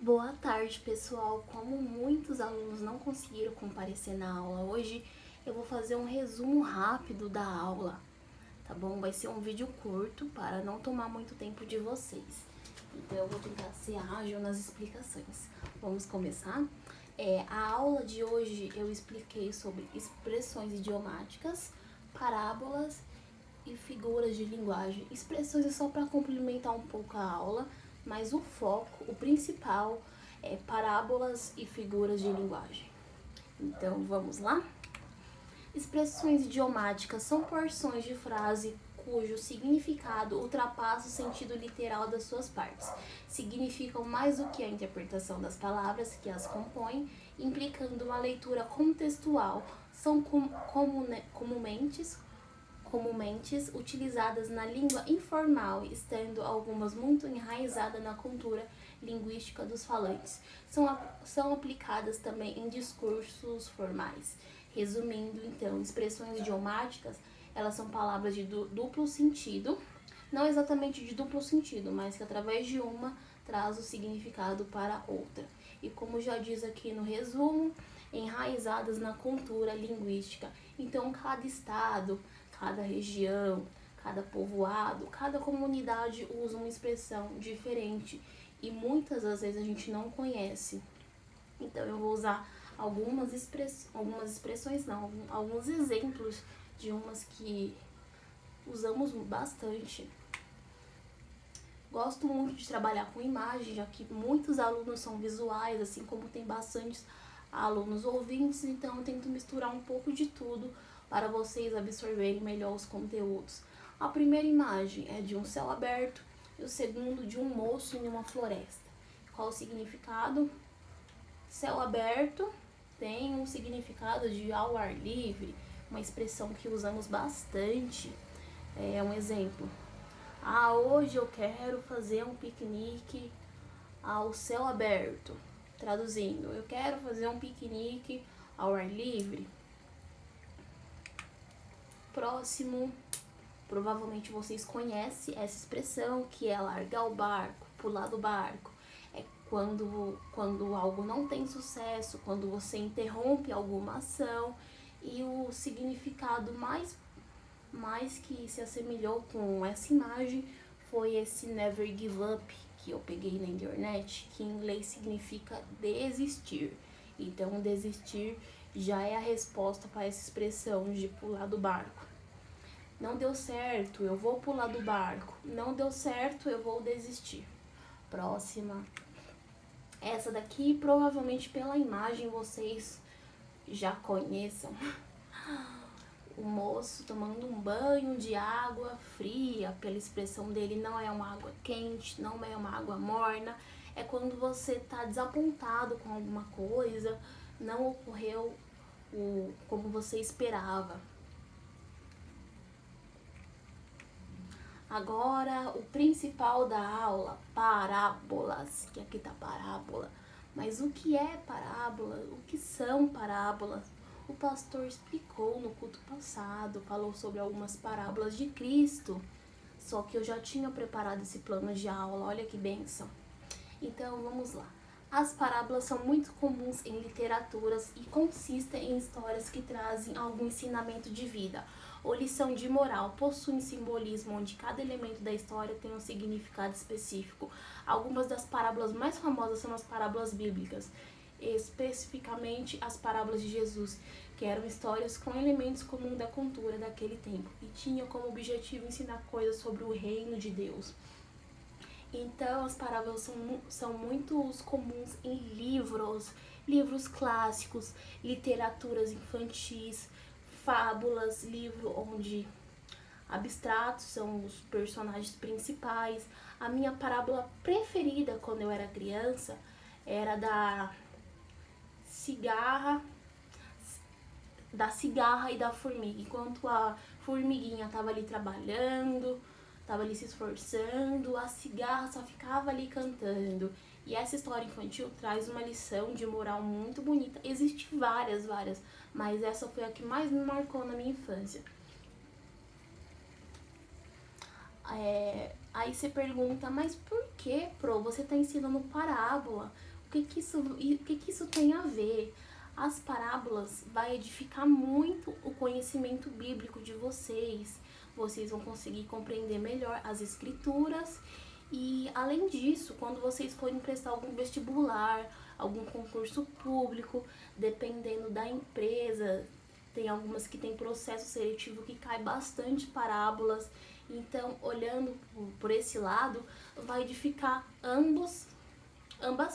Boa tarde, pessoal. Como muitos alunos não conseguiram comparecer na aula hoje, eu vou fazer um resumo rápido da aula, tá bom? Vai ser um vídeo curto para não tomar muito tempo de vocês. Então, eu vou tentar ser ágil nas explicações. Vamos começar? A aula de hoje eu expliquei sobre expressões idiomáticas, parábolas e figuras de linguagem. Expressões é só para complementar um pouco a aula, mas o foco, o principal, é parábolas e figuras de linguagem. Então, vamos lá? Expressões idiomáticas são porções de frase cujo significado ultrapassa o sentido literal das suas partes. Significam mais do que a interpretação das palavras que as compõem, implicando uma leitura contextual. São comumente utilizadas na língua informal, estando algumas muito enraizadas na cultura linguística dos falantes. São aplicadas também em discursos formais. Resumindo, então, expressões idiomáticas, elas são palavras de duplo sentido, não exatamente de duplo sentido, mas que através de uma traz o significado para outra. E como já diz aqui no resumo, enraizadas na cultura linguística. Então, cada estado, cada região, cada povoado, cada comunidade usa uma expressão diferente e muitas das vezes a gente não conhece. Então eu vou usar alguns exemplos de umas que usamos bastante. Gosto muito de trabalhar com imagem, já que muitos alunos são visuais, assim como tem bastantes alunos ouvintes, então eu tento misturar um pouco de tudo para vocês absorverem melhor os conteúdos. A primeira imagem é de um céu aberto e o segundo de um moço em uma floresta. Qual o significado? Céu aberto tem um significado de ao ar livre, uma expressão que usamos bastante. É um exemplo. Hoje eu quero fazer um piquenique ao céu aberto. Traduzindo, eu quero fazer um piquenique ao ar livre. Próximo, provavelmente vocês conhecem essa expressão, que é largar o barco, pular do barco. É quando algo não tem sucesso, quando você interrompe alguma ação, e o significado mais que se assemelhou com essa imagem foi esse never give up, que eu peguei na internet, que em inglês significa desistir. Então, desistir já é a resposta para essa expressão de pular do barco. Não deu certo, eu vou pular do barco. Não deu certo, eu vou desistir. Próxima. Essa daqui, provavelmente pela imagem, vocês já conheçam. O moço tomando um banho de água fria, pela expressão dele, não é uma água quente, não é uma água morna. É quando você está desapontado com alguma coisa, não ocorreu como você esperava. Agora, o principal da aula, parábolas, que aqui tá parábola. Mas o que é parábola? O que são parábolas? O pastor explicou no culto passado, falou sobre algumas parábolas de Cristo, só que eu já tinha preparado esse plano de aula, olha que bênção. Então, vamos lá. As parábolas são muito comuns em literaturas e consistem em histórias que trazem algum ensinamento de vida ou lição de moral, possuem simbolismo onde cada elemento da história tem um significado específico. Algumas das parábolas mais famosas são as parábolas bíblicas, especificamente as parábolas de Jesus, que eram histórias com elementos comuns da cultura daquele tempo e tinham como objetivo ensinar coisas sobre o reino de Deus. Então, as parábolas são muito comuns em livros clássicos, literaturas infantis, fábulas, livro onde abstratos são os personagens principais. A minha parábola preferida quando eu era criança era da cigarra e da formiga. Enquanto a formiguinha estava ali trabalhando, estava ali se esforçando, a cigarra só ficava ali cantando. E essa história infantil traz uma lição de moral muito bonita. Existem várias, mas essa foi a que mais me marcou na minha infância. Aí você pergunta, mas por que, Pro, você está ensinando parábola? que isso tem a ver? As parábolas vai edificar muito o conhecimento bíblico de vocês. Vocês vão conseguir compreender melhor as escrituras. E além disso, quando vocês forem prestar algum vestibular, algum concurso público, dependendo da empresa, tem algumas que tem processo seletivo que cai bastante parábolas. Então, olhando por esse lado, vai edificar ambas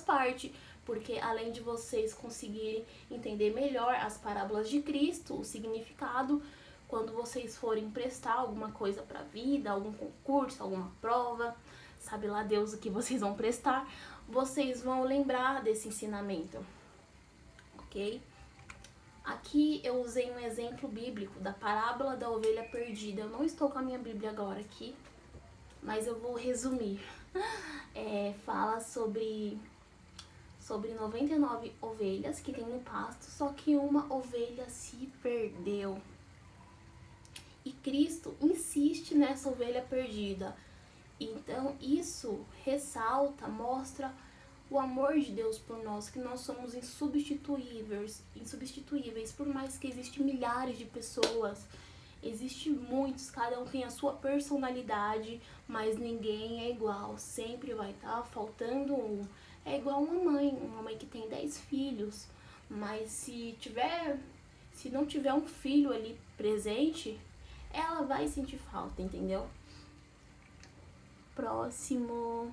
partes, porque além de vocês conseguirem entender melhor as parábolas de Cristo, o significado, quando vocês forem prestar alguma coisa para a vida, algum concurso, alguma prova, sabe lá Deus o que vocês vão prestar, vocês vão lembrar desse ensinamento, ok? Aqui eu usei um exemplo bíblico da parábola da ovelha perdida. Eu não estou com a minha Bíblia agora aqui, mas eu vou resumir. Fala sobre 99 ovelhas que tem no pasto, só que uma ovelha se perdeu. E Cristo insiste nessa ovelha perdida. Então isso ressalta, mostra o amor de Deus por nós, que nós somos insubstituíveis, por mais que existem milhares de pessoas, existem muitos, cada um tem a sua personalidade, mas ninguém é igual, sempre vai estar faltando um. É igual uma mãe que tem 10 filhos, mas se não tiver um filho ali presente, ela vai sentir falta, entendeu? Próximo.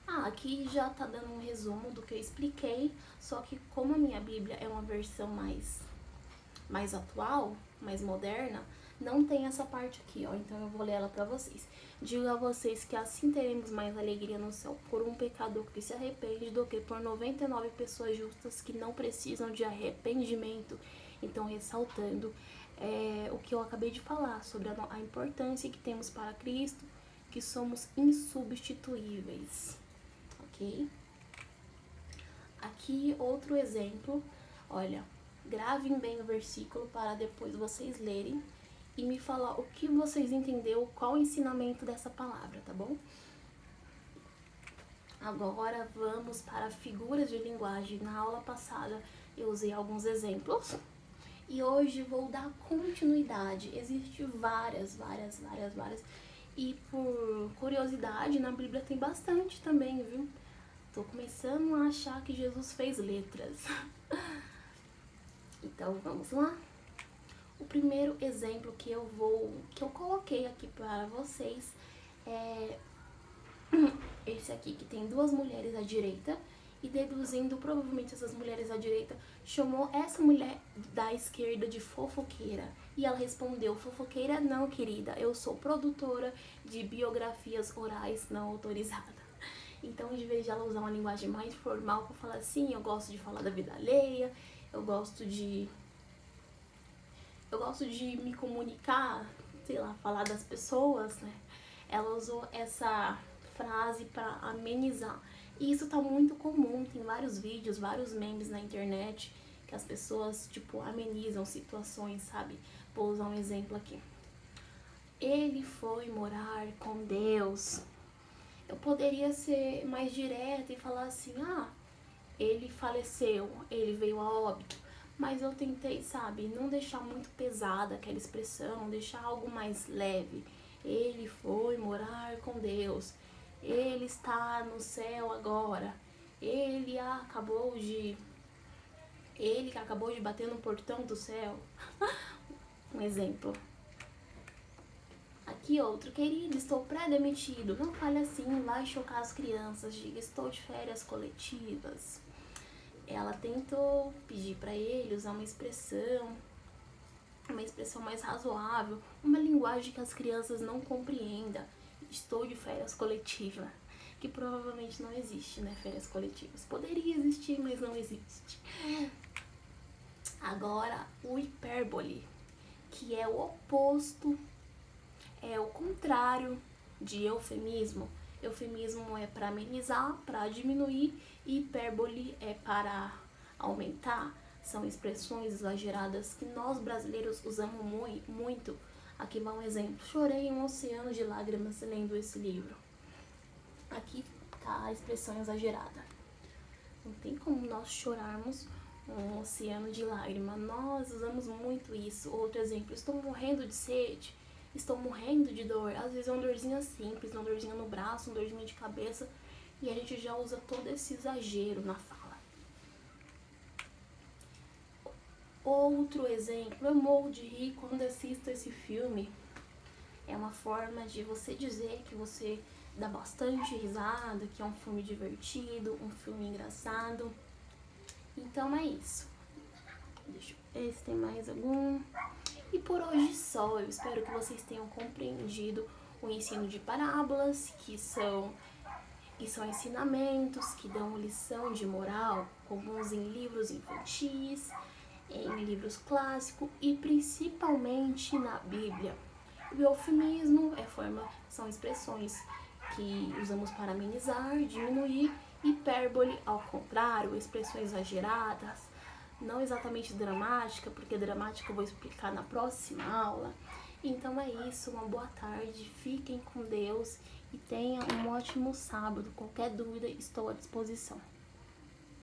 Aqui já tá dando um resumo do que eu expliquei, só que como a minha Bíblia é uma versão mais atual, mais moderna, não tem essa parte aqui, ó, então eu vou ler ela pra vocês. Digo a vocês que assim teremos mais alegria no céu por um pecador que se arrepende do que por 99 pessoas justas que não precisam de arrependimento. Então, ressaltando o que eu acabei de falar sobre a importância que temos para Cristo, que somos insubstituíveis. Ok? Aqui outro exemplo, olha, gravem bem o versículo para depois vocês lerem e me falar o que vocês entenderam, qual o ensinamento dessa palavra, tá bom? Agora vamos para figuras de linguagem. Na aula passada eu usei alguns exemplos e hoje vou dar continuidade. Existem várias. E por curiosidade, na Bíblia tem bastante também, viu? Tô começando a achar que Jesus fez letras. Então, vamos lá? O primeiro exemplo que eu coloquei aqui para vocês é esse aqui, que tem duas mulheres à direita, e deduzindo, provavelmente essas mulheres à direita chamou essa mulher da esquerda de fofoqueira. E ela respondeu: fofoqueira não, querida, eu sou produtora de biografias orais não autorizadas. Então, em vez de ela usar uma linguagem mais formal para falar assim, eu gosto de falar da vida alheia, eu gosto de me comunicar, sei lá, falar das pessoas, né? Ela usou essa frase para amenizar. E isso tá muito comum, tem vários vídeos, vários memes na internet que as pessoas, tipo, amenizam situações, sabe? Vou usar um exemplo aqui. Ele foi morar com Deus. Eu poderia ser mais direta e falar assim, ele faleceu, ele veio a óbito. Mas eu tentei, sabe, não deixar muito pesada aquela expressão, deixar algo mais leve. Ele foi morar com Deus. Ele está no céu agora. Ele que acabou de bater no portão do céu. Um exemplo. Aqui outro, querido, estou pré-demitido. Não fale assim, vai chocar as crianças. Diga, estou de férias coletivas. Ela tentou pedir para ele usar uma expressão mais razoável, uma linguagem que as crianças não compreendam. Estou de férias coletivas, que provavelmente não existe, né? Férias coletivas. Poderia existir, mas não existe. Agora, o hipérbole, que é o oposto, é o contrário de eufemismo. Eufemismo é para amenizar, para diminuir, e hipérbole é para aumentar. São expressões exageradas que nós brasileiros usamos muito. Aqui vai um exemplo. Chorei um oceano de lágrimas lendo esse livro. Aqui tá a expressão exagerada. Não tem como nós chorarmos um oceano de lágrimas. Nós usamos muito isso. Outro exemplo, estou morrendo de sede, estou morrendo de dor. Às vezes é uma dorzinha simples, uma dorzinha no braço, uma dorzinha de cabeça, e a gente já usa todo esse exagero na fala. Outro exemplo, eu morro de rir quando assisto esse filme. É uma forma de você dizer que você dá bastante risada, que é um filme divertido, um filme engraçado. Então é isso. Deixa eu ver se tem mais algum. E por hoje só. Eu espero que vocês tenham compreendido o ensino de parábolas, que são ensinamentos que dão lição de moral, comuns em livros infantis, em livros clássicos e principalmente na Bíblia. O eufemismo são expressões que usamos para amenizar, diminuir. Hipérbole, ao contrário, expressões exageradas, não exatamente dramática, porque dramática eu vou explicar na próxima aula. Então é isso, uma boa tarde, fiquem com Deus e tenham um ótimo sábado. Qualquer dúvida, estou à disposição.